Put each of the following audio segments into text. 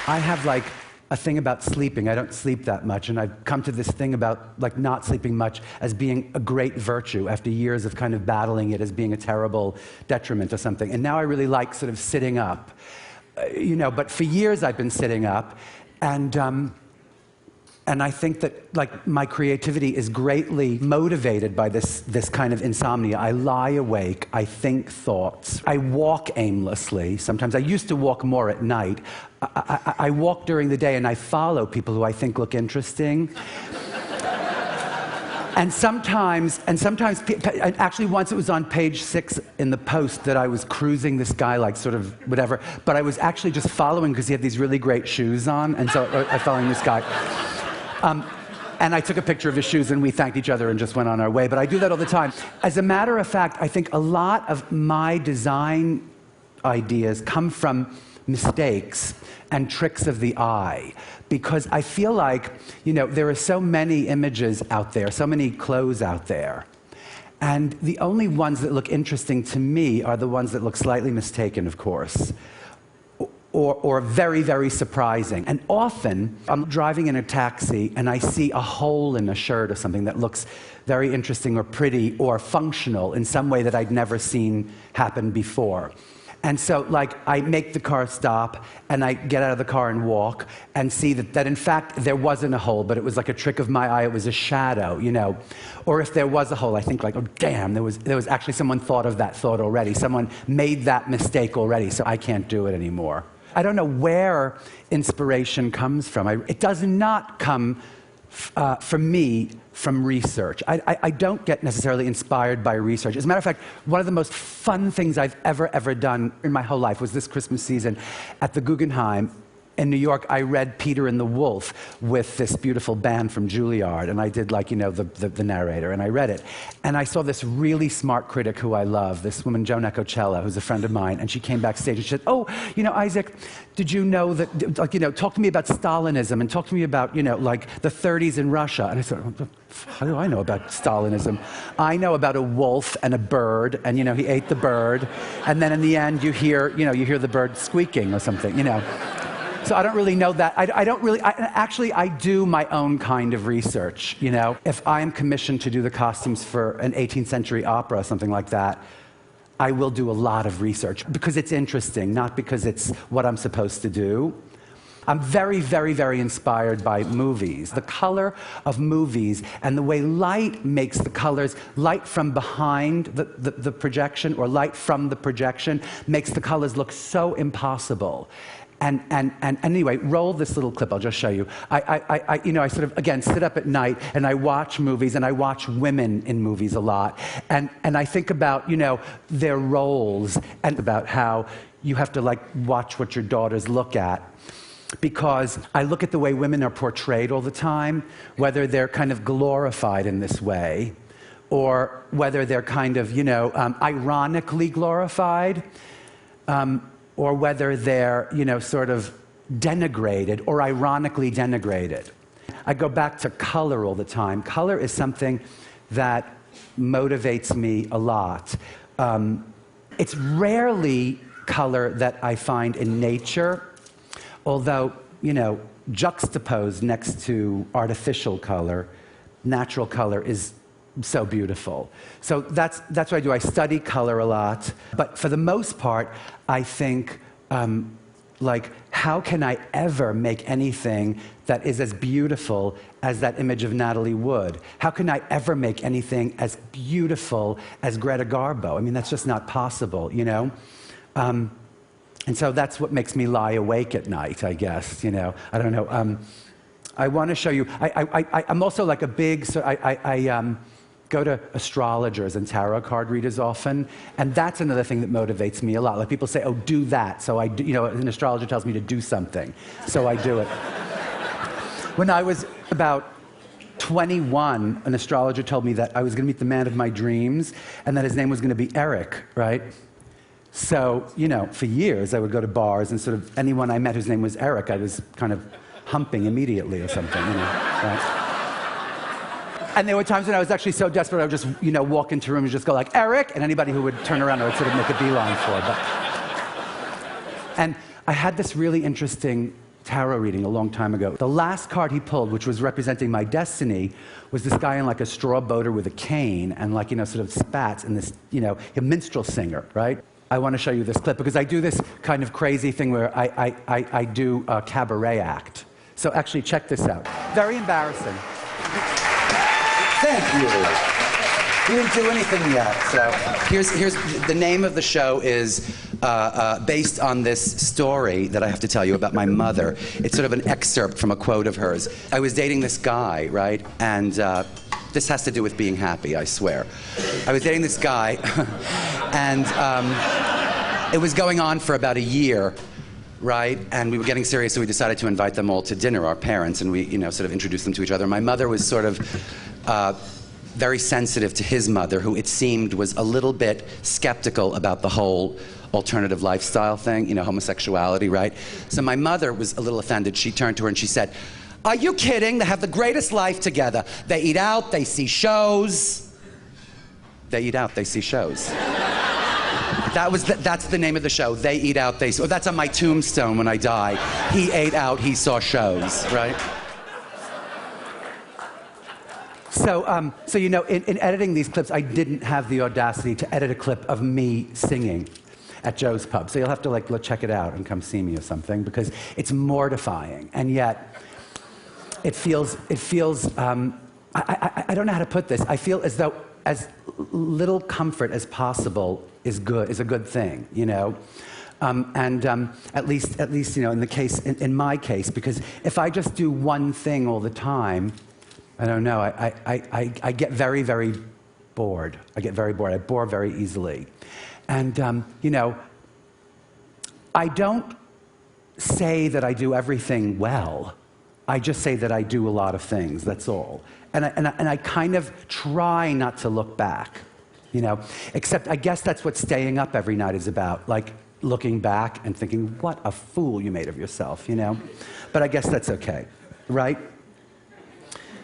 I have like a thing about sleeping. I don't sleep that much, and I've come to this thing about like not sleeping much as being a great virtue after years of kind of battling it as being a terrible detriment or something. And now I really like sort of sitting up, but for years I've been sitting up, and I think that like my creativity is greatly motivated by this kind of insomnia. I lie awake, I think thoughts, I walk aimlessly. Sometimes I used to walk more at night. I walk during the day and I follow people who I think look interesting. And sometimes, actually once it was on page 6 in the Post that I was cruising this guy, like sort of whatever, but I was actually just following because he had these really great shoes on, and so I was following this guy. And I took a picture of his shoes and we thanked each other and just went on our way. But I do that all the time. As a matter of fact, I think a lot of my design ideas come from mistakes and tricks of the eye. Because I feel like, there are so many images out there, so many clothes out there. And the only ones that look interesting to me are the ones that look slightly mistaken, of course. Or very, very surprising. And often, I'm driving in a taxi and I see a hole in a shirt or something that looks very interesting or pretty or functional in some way that I'd never seen happen before. And so, I make the car stop and I get out of the car and walk and see that in fact, there wasn't a hole, but it was like a trick of my eye, it was a shadow, Or if there was a hole, I think oh damn, there was actually someone thought of that thought already. Someone made that mistake already, so I can't do it anymore. I don't know where inspiration comes from. It does not come, for me, from research. I don't get necessarily inspired by research. As a matter of fact, one of the most fun things I've ever done in my whole life was this Christmas season at the Guggenheim in New York. I read Peter and the Wolf with this beautiful band from Juilliard, and I did the narrator, and I read it. And I saw this really smart critic who I love, this woman, Jo Necocella, who's a friend of mine, and she came backstage and she said, Isaac, did you know that, talk to me about Stalinism, and talk to me about, the 30s in Russia. And I said, how do I know about Stalinism? I know about a wolf and a bird, and, he ate the bird, and then in the end you hear the bird squeaking or something, So I don't really know that. I do my own kind of research, If I am commissioned to do the costumes for an 18th century opera or something like that, I will do a lot of research because it's interesting, not because it's what I'm supposed to do. I'm very, very, very inspired by movies. The color of movies and the way light makes the colors, light from behind the projection or light from the projection makes the colors look so impossible. And anyway, roll this little clip, I'll just show you. I sort of, again, sit up at night and I watch movies and I watch women in movies a lot. And I think about, their roles and about how you have to watch what your daughters look at. Because I look at the way women are portrayed all the time, whether they're kind of glorified in this way, or whether they're kind of, ironically glorified, or whether they're, sort of denigrated or ironically denigrated. I go back to color all the time. Color is something that motivates me a lot. It's rarely color that I find in nature, although, juxtaposed next to artificial color, natural color is so beautiful. So that's what I do. I study color a lot. But for the most part, I think, how can I ever make anything that is as beautiful as that image of Natalie Wood? How can I ever make anything as beautiful as Greta Garbo? I mean, that's just not possible, And so that's what makes me lie awake at night, I guess, I don't know. I want to show you, I'm also like a big, so I go to astrologers and tarot card readers often, and that's another thing that motivates me a lot. Like people say, oh, do that, so I do, an astrologer tells me to do something, so I do it. When I was about 21, an astrologer told me that I was going to meet the man of my dreams, and that his name was going to be Eric, right? So, for years I would go to bars and sort of anyone I met whose name was Eric, I was kind of humping immediately or something, right? And there were times when I was actually so desperate I would just, walk into a room and just go like, Eric, and anybody who would turn around I would sort of make a beeline for. And I had this really interesting tarot reading a long time ago. The last card he pulled, which was representing my destiny, was this guy in like a straw boater with a cane and like, sort of spats and this, a minstrel singer, right? I want to show you this clip because I do this kind of crazy thing where I do a cabaret act. So actually, check this out. Very embarrassing. Thank you. We didn't do anything yet. So here's the name of the show is based on this story that I have to tell you about my mother. It's sort of an excerpt from a quote of hers. I was dating this guy, right? And this has to do with being happy, I swear. I was dating this guy, and it was going on for about a year, right? And we were getting serious, so we decided to invite them all to dinner, our parents, and we, sort of introduced them to each other. My mother was sort of very sensitive to his mother, who it seemed was a little bit skeptical about the whole alternative lifestyle thing, homosexuality, right? So my mother was a little offended. She turned to her and she said, "Are you kidding? They have the greatest life together. They eat out, they see shows." They eat out, they see shows. That's the name of the show. They eat out, they see. Oh, that's on my tombstone when I die. He ate out, he saw shows, right? So, in editing these clips, I didn't have the audacity to edit a clip of me singing at Joe's Pub. So you'll have to check it out and come see me or something because it's mortifying, and yet it feels. I don't know how to put this. I feel as though as little comfort as possible is a good thing, at least in my case, because if I just do one thing all the time, I don't know. I get very, very bored. I get very bored. I bore very easily, and I don't say that I do everything well. I just say that I do a lot of things. That's all. And I kind of try not to look back, Except I guess that's what staying up every night is about, like looking back and thinking, what a fool you made of yourself, But I guess that's okay, right?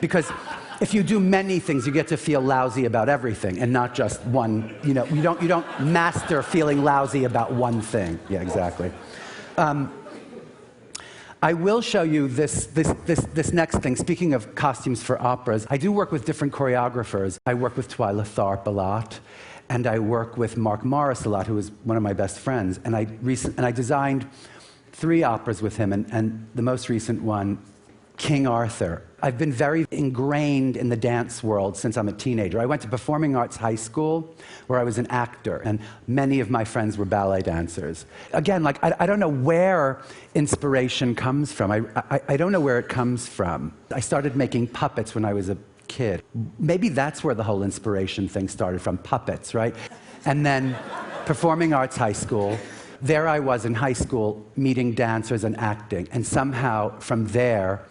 Because if you do many things, you get to feel lousy about everything and not just one, you don't master feeling lousy about one thing. Yeah, exactly. I will show you this next thing. Speaking of costumes for operas, I do work with different choreographers. I work with Twyla Tharp a lot, and I work with Mark Morris a lot, who is one of my best friends. And I designed 3 operas with him, and the most recent one, King Arthur. I've been very ingrained in the dance world since I'm a teenager. I went to performing arts high school where I was an actor, and many of my friends were ballet dancers. Again, I don't know where inspiration comes from. I don't know where it comes from. I started making puppets when I was a kid. Maybe that's where the whole inspiration thing started from, puppets, right? And then performing arts high school. There I was in high school meeting dancers and acting, and somehow from there,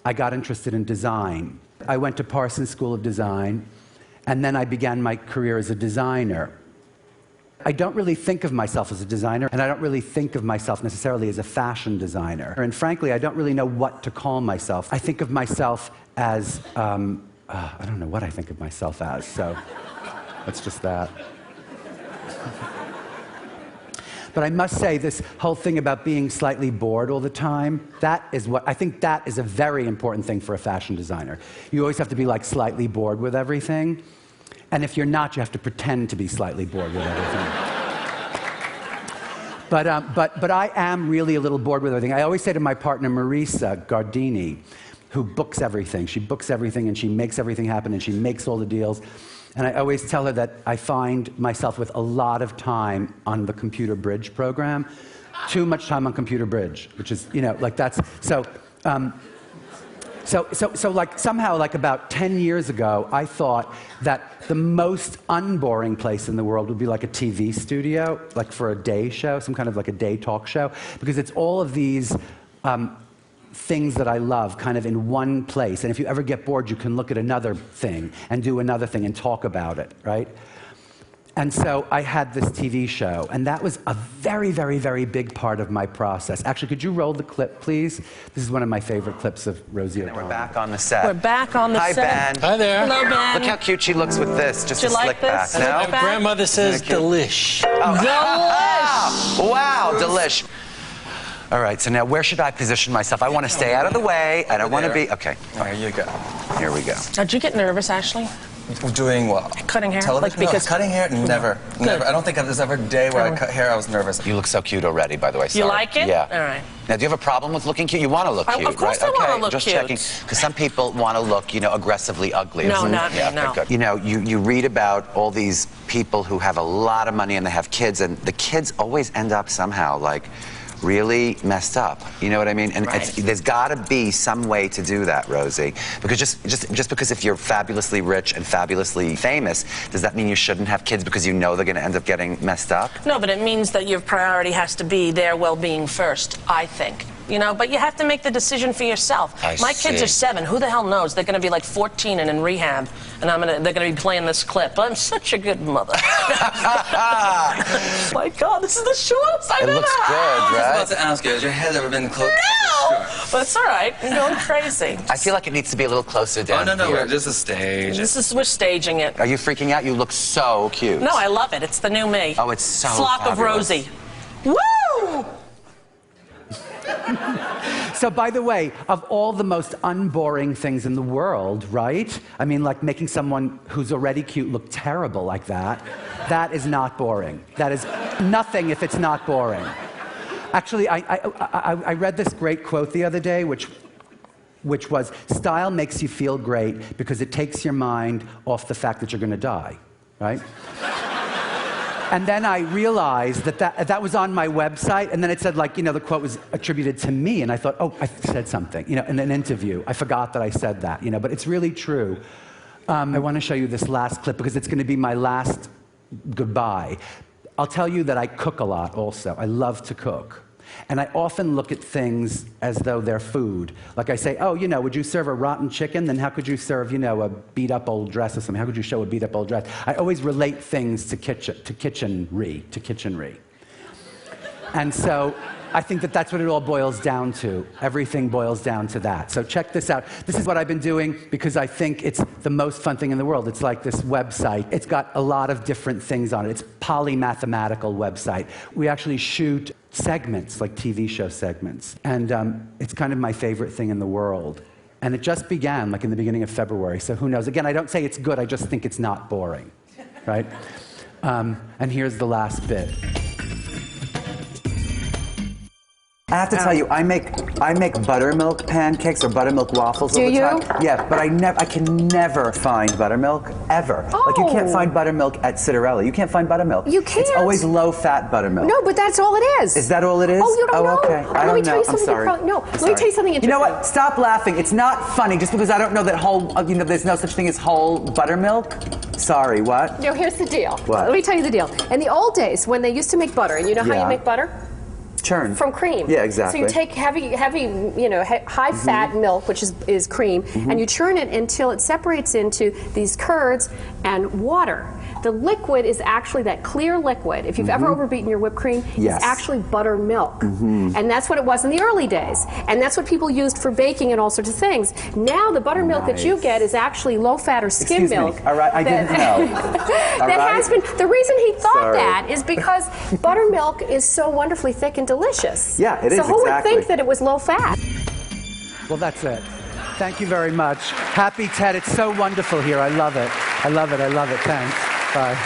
I got interested in design. I went to Parsons School of Design, and then I began my career as a designer. I don't really think of myself as a designer, and I don't really think of myself necessarily as a fashion designer. And frankly, I don't really know what to call myself. I think of myself as, I don't know what I think of myself as, so that's just that. But I must say, this whole thing about being slightly bored all the time, I think that is a very important thing for a fashion designer. You always have to be slightly bored with everything. And if you're not, you have to pretend to be slightly bored with everything. But I am really a little bored with everything. I always say to my partner, Marisa Gardini, who books everything. She books everything, and she makes everything happen, and she makes all the deals. And I always tell her that I find myself with a lot of time on the computer bridge program, too much time on computer bridge, which is, that's, so somehow, about 10 years ago, I thought that the most unboring place in the world would be like a TV studio, like for a day show, some kind of like a day talk show, because it's all of these things that I love kind of in one place. And if you ever get bored, you can look at another thing and do another thing and talk about it, right? And so I had this TV show, and that was a very, very, very big part of my process. Actually, could you roll the clip, please? This is one of my favorite clips of Rosie O'Donnell. We're back on the set. We're back on the set. Hi, Ben. Hi there. Hello, Ben. Look how cute she looks with this, just a slick back. No? No? My grandmother says delish. Oh. Delish! Wow, delish. All right, so now where should I position myself? I want to stay out of the way. I don't want to be... Okay. There you go. Here we go. Did you get nervous, Ashley? Doing what? Cutting hair? Television? Like, because... No, cutting hair? Never. Never. I don't think there's ever a day where I cut hair I was nervous. You look so cute already, by the way. Sorry. You like it? Yeah. All right. Now, do you have a problem with looking cute? You want to look cute, of course right? I want to look just cute. checking. Because some people want to look, you know, aggressively ugly. No, not me, yeah, no. Okay, good. You know, you read about all these people who have a lot of money and they have kids, and the kids always end up somehow, like, really messed up. You know what I mean? And Right. there's got to be some way to do that, Rosie. Because just because if you're fabulously rich and fabulously famous, does that mean you shouldn't have kids because you know they're going to end up getting messed up? No, but it means that your priority has to be their well-being first, I think. You know, but you have to make the decision for yourself. My kids are 7. Who the hell knows? They're going to be like 14 and in rehab, and they're going to be playing this clip. I'm such a good mother. My God, this is the shortest I've ever It looks good, I was right? about to ask you, has your head ever been close? No, but it's all right. I'm going crazy. I feel like it needs to be a little closer Oh, down no, here. just a stage. We're staging it. Are you freaking out? You look so cute. No, I love it. It's the new me. Oh, it's so Flock fabulous. of Rosie. Woo! So, by the way, of all the most unboring things in the world, right? I mean, like making someone who's already cute look terrible like that, that is not boring. That is nothing if it's not boring. Actually, I read this great quote the other day, which was, style makes you feel great because it takes your mind off the fact that you're going to die, right? And then I realized that was on my website, and then it said, like, you know, the quote was attributed to me, and I thought, oh, I said something, you know, in an interview. I forgot that I said that, you know, but it's really true. I want to show you this last clip because it's going to be my last goodbye. I'll tell you that I cook a lot also. I love to cook. And I often look at things as though they're food. Like I say, oh, you know, would you serve a rotten chicken? Then how could you serve, you know, a beat-up old dress or something? How could you show a beat-up old dress? I always relate things to kitchenry. And so I think that that's what it all boils down to. Everything boils down to that. So check this out. This is what I've been doing because I think it's the most fun thing in the world. It's like this website. It's got a lot of different things on it. It's a polymathematical website. We actually shoot segments, like TV show segments. And it's kind of my favorite thing in the world. And it just began, like in the beginning of February, so who knows? Again, I don't say it's good, I just think it's not boring, right? And here's the last bit. I have to tell you, I make buttermilk pancakes or buttermilk waffles all the time. Do you? Yeah, but I can never find buttermilk, ever. Oh. Like, you can't find buttermilk at Sierra Leone. You can't find buttermilk. You can't? It's always low-fat buttermilk. No, but that's all it is. Is that all it is? Oh, you don't know? Okay. I Let me don't tell know. you something. I'm sorry. Let me tell you something interesting. You know what? Stop laughing. It's not funny just because I don't know that whole, you know, there's no such thing as whole buttermilk. Sorry, what? No, here's the deal. What? Let me tell you the deal. In the old days, when they used to make butter, and you know how Yeah. you make butter? Churn. From cream. Yeah, exactly. So you take heavy, you know, high-fat milk, which is cream, and you churn it until it separates into these curds and water. The liquid is actually that clear liquid. If you've ever overbeaten your whipped cream, Yes. it's actually buttermilk. And that's what it was in the early days. And that's what people used for baking and all sorts of things. Now the buttermilk that you Nice. get is actually low-fat or skim Excuse milk. me. All right, I didn't know. That has been, the reason he thought Sorry. that is because buttermilk is so wonderfully thick and delicious. Yeah, it is, So who would exactly. think that it was low fat? Well, that's it. Thank you very much. Happy Ted. It's so wonderful here. I love it. I love it. I love it. Thanks. Bye.